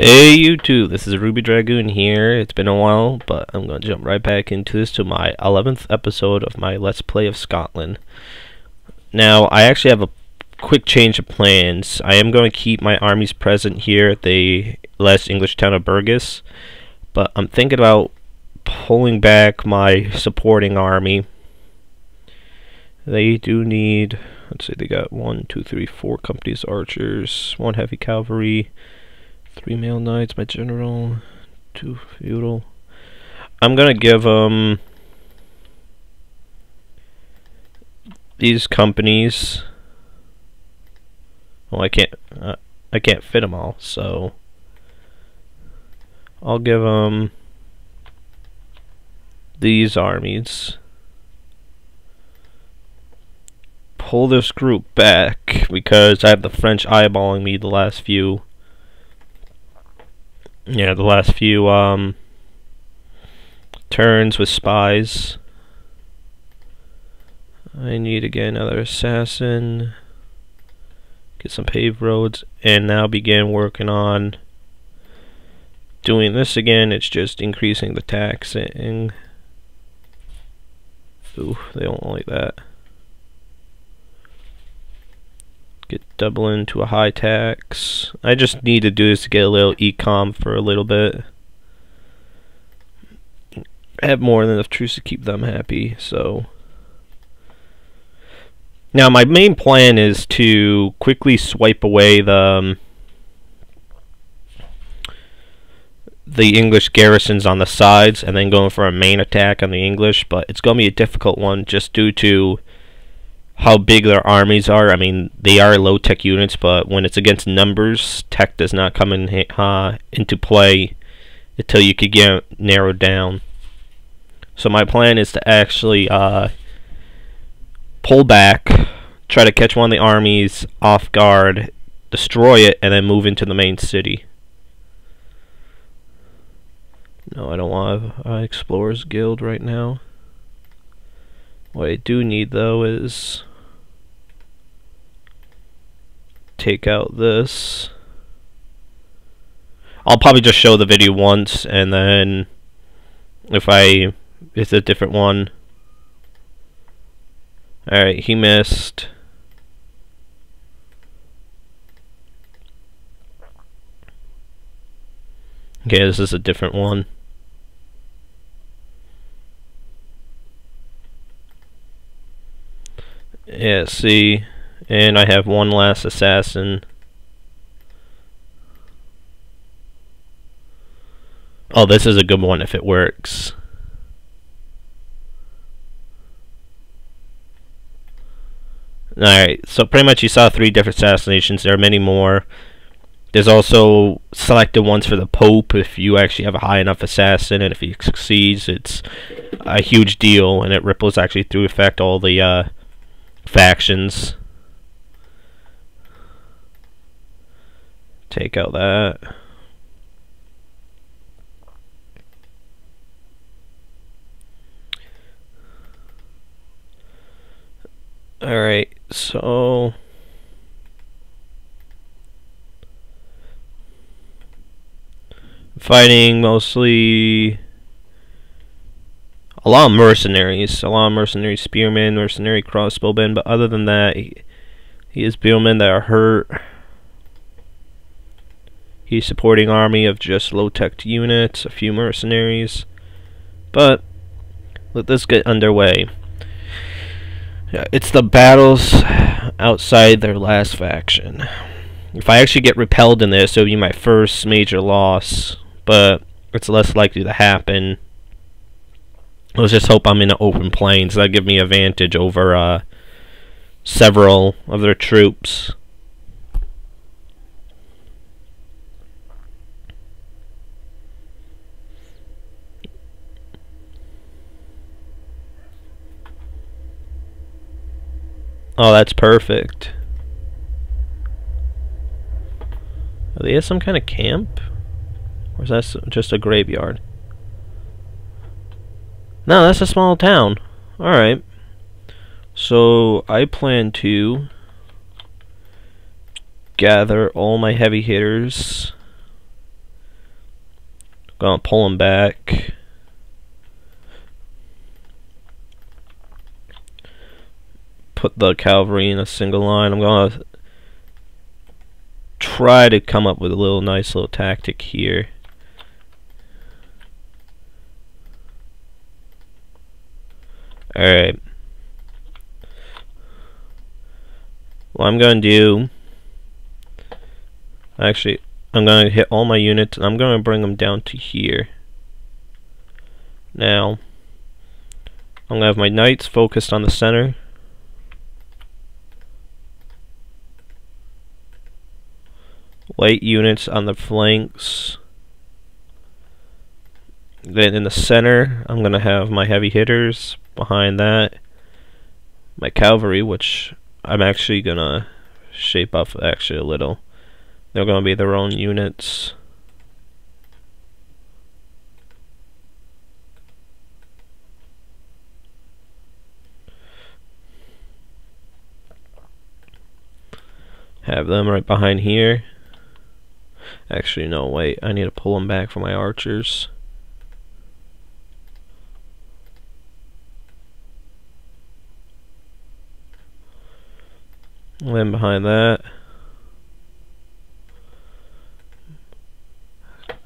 Hey YouTube, this is Ruby Dragoon here. It's been a while, but I'm going to jump right back into this to my 11th episode of my Let's Play of Scotland. Now, I actually have a quick change of plans. I am going to keep my armies present here at the last English town of Burgess, but I'm thinking about pulling back my supporting army. They do need, let's see, they got 4 companies archers, 1 heavy cavalry, 3 male knights, my general, 2 feudal. I'm gonna give them these companies. Well, I can't fit them all, so I'll give them these armies. Pull this group back because I have the French eyeballing me the last few turns with spies. I need to get another assassin, get some paved roads, and now begin working on doing this again. It's just increasing the taxing. Ooh, they don't like that. Get doubling to a high tax. I just need to do this to get a little ecom for a little bit. I have more than enough troops to keep them happy, so. Now my main plan is to quickly swipe away the English garrisons on the sides and then going for a main attack on the English, but it's going to be a difficult one just due to how big their armies are. I mean, they are low-tech units, but when it's against numbers, tech does not come into play until you could get narrowed down. So my plan is to actually pull back, try to catch one of the armies off guard, destroy it, and then move into the main city. No, I don't want an Explorers Guild right now. What I do need, though, is take out this. I'll probably just show the video once, and then if it's a different one. Alright, he missed. Okay, this is a different one. Yeah, see, and I have one last assassin. Oh, this is a good one if it works. Alright, so pretty much you saw 3 different assassinations. There are many more. There's also selected ones for the Pope if you actually have a high enough assassin, and if he succeeds, it's a huge deal, and it ripples actually through effect all the factions. Take out that. Alright, so fighting mostly a lot of mercenaries, spearmen, mercenary crossbowmen, but other than that, he has spearmen that are hurt. He's supporting army of just low-tech units, a few mercenaries, but let this get underway. It's the battles outside their last faction. If I actually get repelled in this, it'll be my first major loss, but it's less likely to happen. Let's just hope I'm in an open plains. That'll give me an advantage over several of their troops. Oh, that's perfect. Are they at some kind of camp? Or is that just a graveyard? No, that's a small town. Alright. So, I plan to gather all my heavy hitters Gonna pull them back. Put the cavalry in a single line. I'm gonna try to come up with a nice little tactic here. Alright. What I'm gonna do, actually, I'm gonna hit all my units and I'm gonna bring them down to here. Now, I'm gonna have my knights focused on the center. Light units on the flanks. Then in the center, I'm gonna have my heavy hitters. Behind that, my cavalry, which I'm actually gonna shape up actually a little. They're gonna be their own units. Have them right behind here. Actually, no, wait. I need to pull them back for my archers. And then behind that,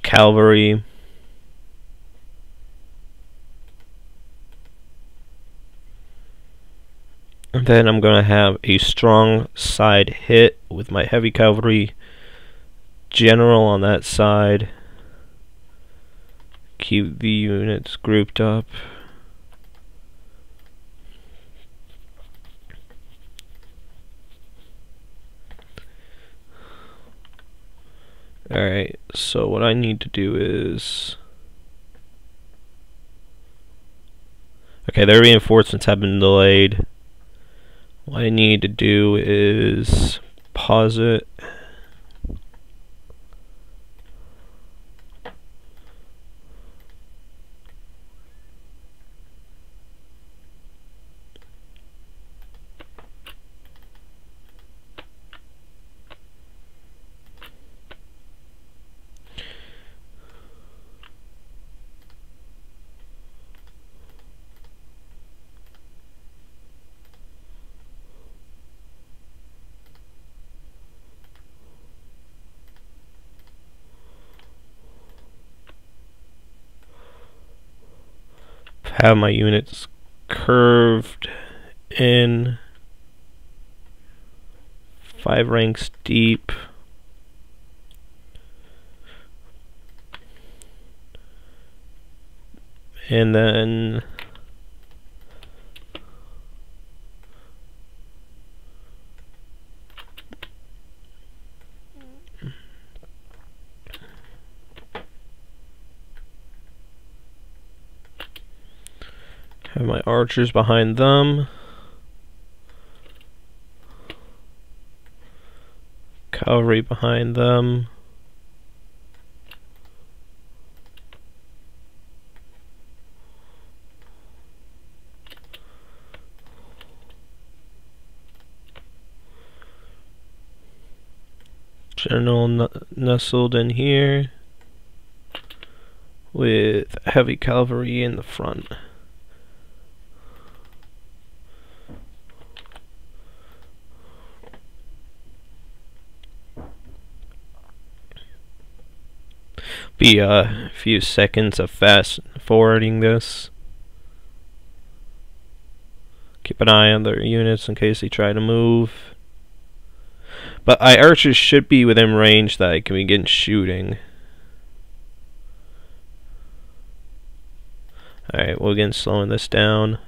cavalry. And then I'm going to have a strong side hit with my heavy cavalry general on that side. Keep the units grouped up. Alright, so what I need to do is... Okay, their reinforcements have been delayed. What I need to do is pause it. Have my units curved in 5 ranks deep. And then have my archers behind them. Cavalry behind them. General nestled in here with heavy cavalry in the front. Be a few seconds of fast forwarding this. Keep an eye on their units in case they try to move. But my archers should be within range that I can begin shooting. Alright, we'll begin slowing this down.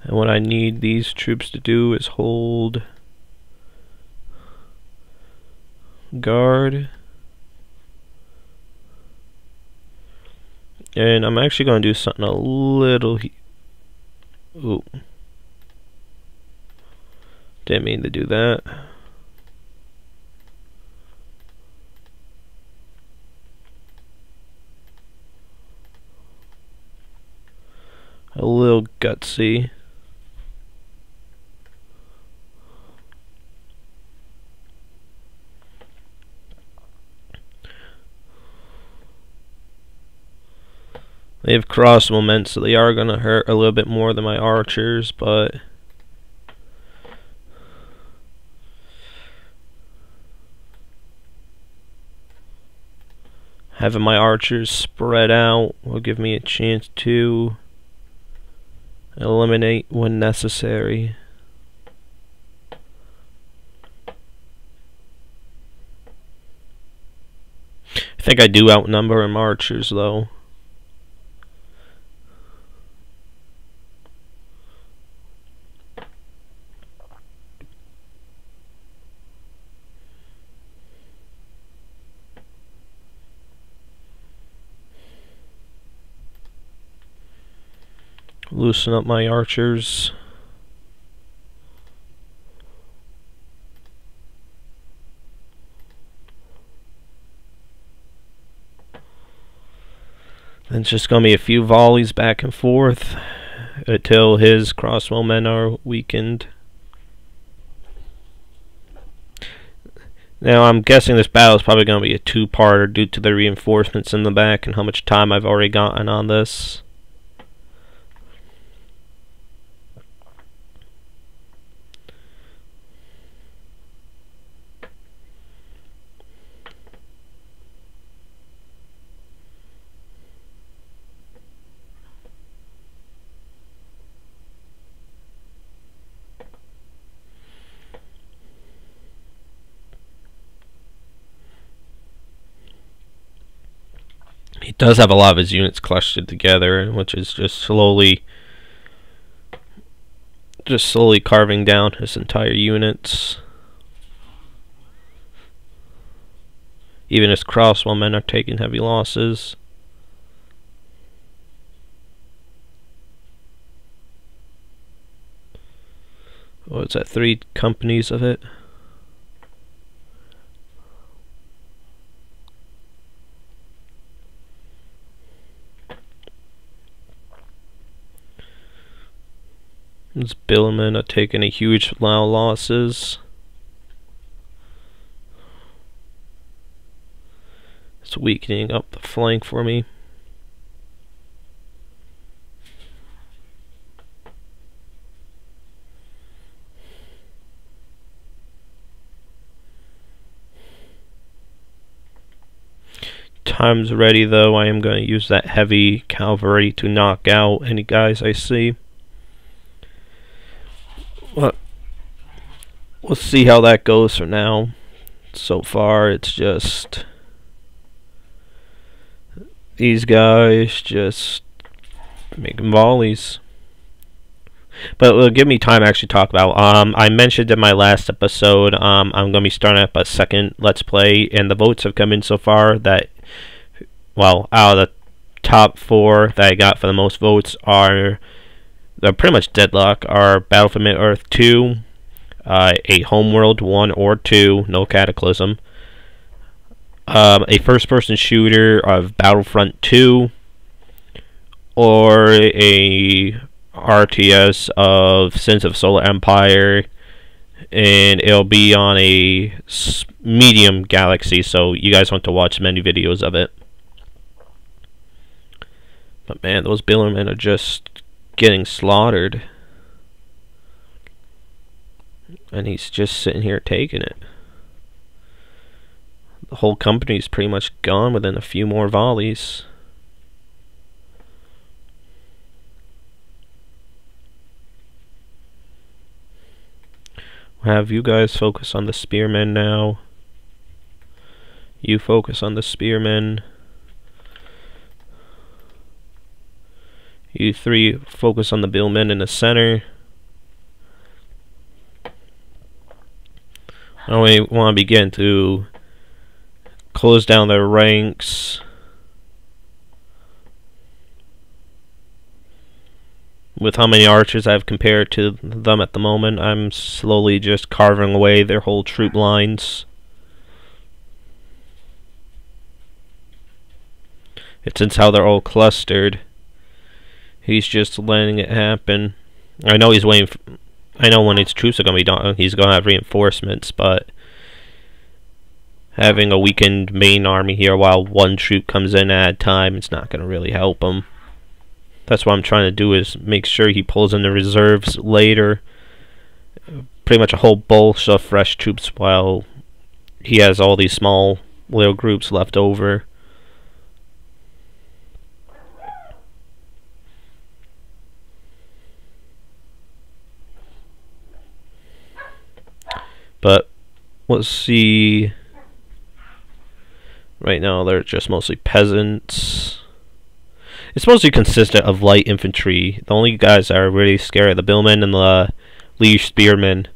And what I need these troops to do is hold guard. And I'm actually going to do something a little... Ooh. Didn't mean to do that. a little gutsy. They have crossbowmen, so they are gonna hurt a little bit more than my archers, but having my archers spread out will give me a chance to eliminate when necessary. I think I do outnumber my archers, though. Loosen up my archers. Then it's just going to be a few volleys back and forth until his crossbowmen are weakened. Now I'm guessing this battle is probably going to be a two-parter due to the reinforcements in the back and how much time I've already gotten on this. He does have a lot of his units clustered together, which is just slowly carving down his entire units. Even his crossbowmen are taking heavy losses. What's that, 3 companies of it? His billmen are taking a huge amount of losses. It's weakening up the flank for me. Time's ready, though. I am going to use that heavy cavalry to knock out any guys I see. Well, we'll see how that goes for now. So far, it's just these guys just making volleys. But it'll give me time to actually talk about. I mentioned in my last episode, I'm going to be starting up a second Let's Play, and the votes have come in so far that, well, out of the top 4 that I got for the most votes they're pretty much deadlock, are Battle for Middle-earth 2, a Homeworld 1 or 2, no Cataclysm, a first-person shooter of Battlefront 2, or a RTS of Sins of Solar Empire, and it'll be on a medium galaxy, so you guys want to watch many videos of it. But man, those Billermen are just getting slaughtered, and he's just sitting here taking it. The whole company's pretty much gone within a few more volleys. We'll have you guys focus on the spearmen now. You focus on the spearmen. You 3 focus on the billmen in the center. I only want to begin to close down their ranks. With how many archers I've compared to them at the moment, I'm slowly just carving away their whole troop lines. It's since how they're all clustered. He's just letting it happen. I know he's waiting. I know when his troops are gonna be done, he's gonna have reinforcements, but having a weakened main army here while one troop comes in at a time, it's not gonna really help him. That's what I'm trying to do, is make sure he pulls in the reserves later. Pretty much a whole bunch of fresh troops while he has all these small little groups left over. But let's see. Right now they're just mostly peasants. It's mostly consistent of light infantry. The only guys that are really scary are the billmen and the liege spearmen.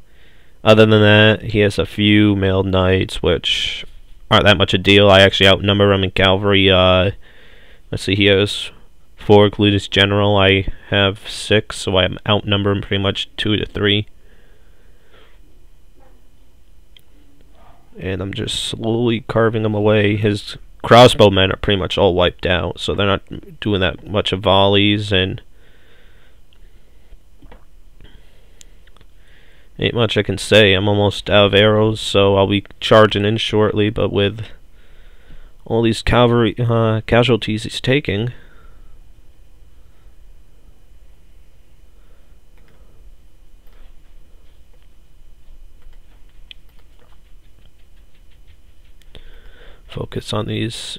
Other than that, he has a few mailed knights, which aren't that much a deal. I actually outnumber him in cavalry. Let's see, he has 4 including his general. I have 6, so I outnumber him pretty much 2 to 3. And I'm just slowly carving him away. His crossbowmen are pretty much all wiped out, so they're not doing that much of volleys, and ain't much I can say. I'm almost out of arrows, so I'll be charging in shortly, but with all these cavalry casualties he's taking, focus on these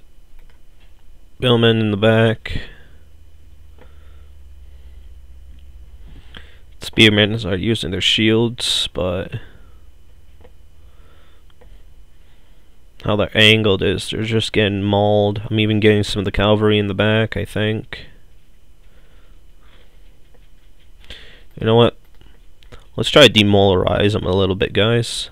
billmen in the back. Spearmen are using their shields, but how they're angled is they're just getting mauled. I'm even getting some of the cavalry in the back, I think. You know what? Let's try to demoralize them a little bit, guys.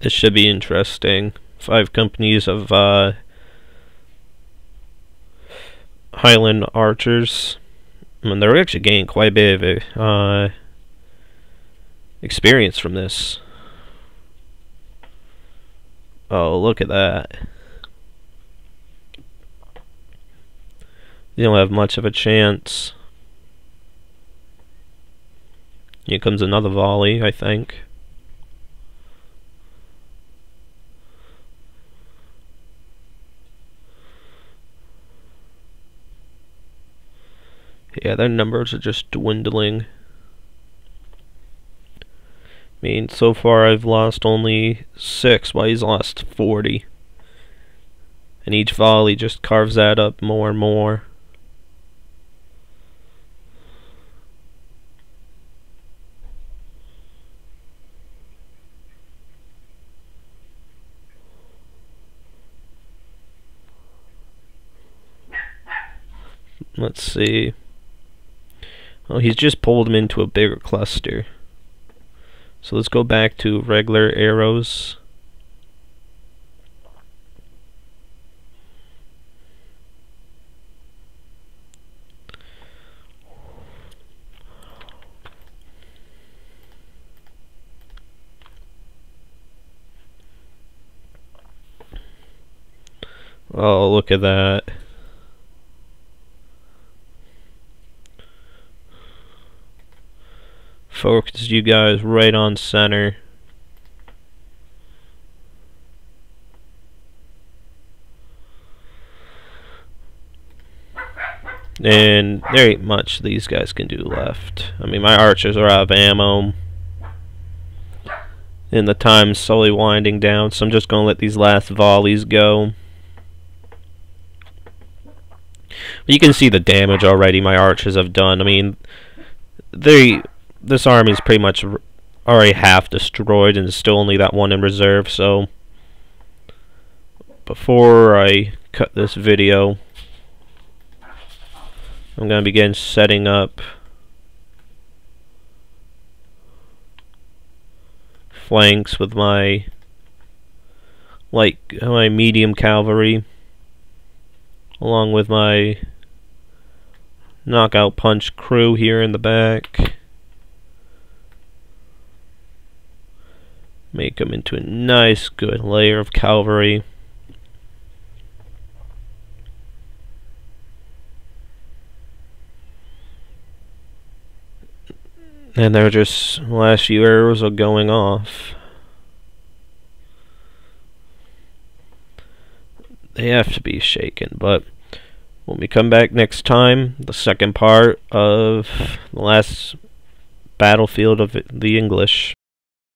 This should be interesting. 5 companies of Highland archers. I mean, they're actually gaining quite a bit of experience from this. Oh, look at that. They don't have much of a chance. Here comes another volley, I think. Yeah, their numbers are just dwindling. I mean, so far I've lost only 6, while he's lost 40. And each volley just carves that up more and more. Let's see. Oh, he's just pulled him into a bigger cluster. So let's go back to regular arrows. Oh, look at that. Focus you guys right on center. And there ain't much these guys can do left. I mean, my archers are out of ammo. And the time's slowly winding down, so I'm just going to let these last volleys go. But you can see the damage already my archers have done. I mean, this army is pretty much already half destroyed, and there's still only that one in reserve. So before I cut this video, I'm going to begin setting up flanks with my medium cavalry, along with my knockout punch crew here in the back. Make them into a nice, good layer of cavalry. And they're just, last few arrows are going off. They have to be shaken, but when we come back next time, the second part of the last battlefield of the English,